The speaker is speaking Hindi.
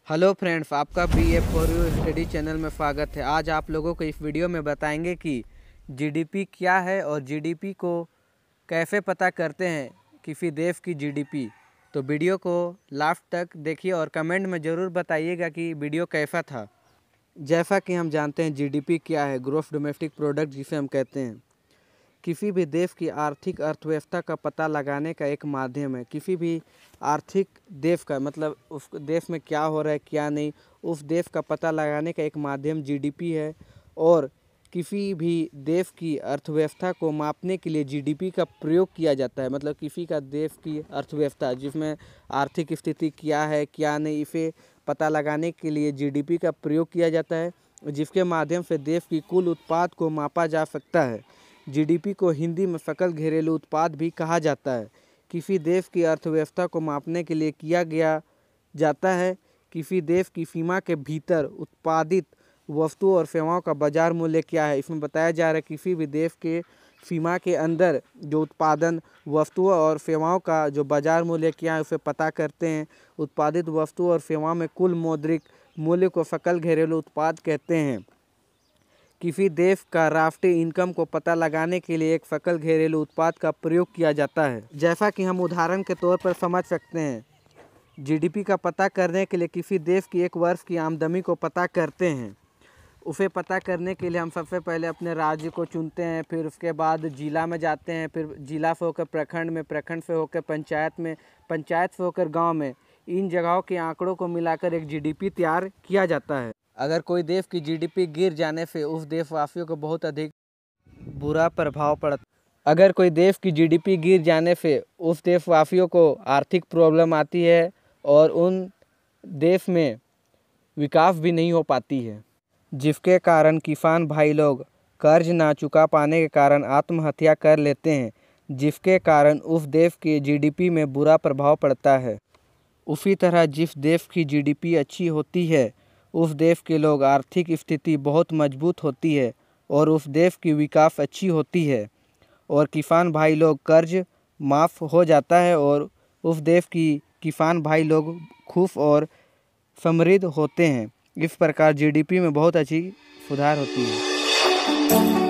हेलो फ्रेंड्स, आपका BF4U स्टडी चैनल में स्वागत है। आज आप लोगों को इस वीडियो में बताएंगे कि जीडीपी क्या है और जीडीपी को कैसे पता करते हैं किसी देश की जीडीपी। तो वीडियो को लास्ट तक देखिए और कमेंट में ज़रूर बताइएगा कि वीडियो कैसा था। जैसा कि हम जानते हैं जीडीपी क्या है, ग्रॉस डोमेस्टिक प्रोडक्ट जिसे हम कहते हैं, किसी भी देश की आर्थिक अर्थव्यवस्था का पता लगाने का एक माध्यम है। किसी भी आर्थिक देश का मतलब उस देश में क्या हो रहा है क्या नहीं, उस देश का पता लगाने का एक माध्यम जीडीपी है। और किसी भी देश की अर्थव्यवस्था को मापने के लिए जीडीपी का प्रयोग किया जाता है। मतलब किसी का देश की अर्थव्यवस्था जिसमें आर्थिक स्थिति क्या है क्या नहीं, इसे पता लगाने के लिए जीडीपी का प्रयोग किया जाता है, जिसके माध्यम से देश की कुल उत्पाद को मापा जा सकता है। जीडीपी को हिंदी में सकल घरेलू उत्पाद भी कहा जाता है। किसी देश की अर्थव्यवस्था को मापने के लिए किया गया जाता है। किसी देश की सीमा के भीतर उत्पादित वस्तुओं और सेवाओं का बाजार मूल्य क्या है, इसमें बताया जा रहा है किसी भी देश के सीमा के अंदर जो उत्पादन वस्तुओं और सेवाओं का जो बाजार मूल्य क्या है उसे पता करते हैं। उत्पादित वस्तुओं और सेवाओं में कुल मौद्रिक मूल्य को सकल घरेलू उत्पाद कहते हैं। किसी देश का राष्ट्रीय इनकम को पता लगाने के लिए एक सकल घरेलू उत्पाद का प्रयोग किया जाता है। जैसा कि हम उदाहरण के तौर पर समझ सकते हैं, जीडीपी का पता करने के लिए किसी देश की एक वर्ष की आमदनी को पता करते हैं। उसे पता करने के लिए हम सबसे पहले अपने राज्य को चुनते हैं, फिर उसके बाद जिला में जाते हैं, फिर जिला से होकर प्रखंड में, प्रखंड से होकर पंचायत में, पंचायत से होकर गाँव में। इन जगहों के आंकड़ों को मिलाकर एक जीडीपी तैयार किया जाता है। अगर कोई देश की जीडीपी गिर जाने से उस देशवासियों को बहुत अधिक बुरा प्रभाव पड़ता। अगर कोई देश की जीडीपी गिर जाने से उस देशवासियों को आर्थिक प्रॉब्लम आती है और उन देश में विकास भी नहीं हो पाती है, जिसके कारण किसान भाई लोग कर्ज ना चुका पाने के कारण आत्महत्या कर लेते हैं, जिसके कारण उस देश की जीडीपी में बुरा प्रभाव पड़ता है। उसी तरह जिस देश की जीडीपी अच्छी होती है उस देश के लोग आर्थिक स्थिति बहुत मजबूत होती है और उस देश की विकास अच्छी होती है और किसान भाई लोग कर्ज माफ़ हो जाता है और उस देश की किसान भाई लोग खुश और समृद्ध होते हैं। इस प्रकार जीडीपी में बहुत अच्छी सुधार होती है।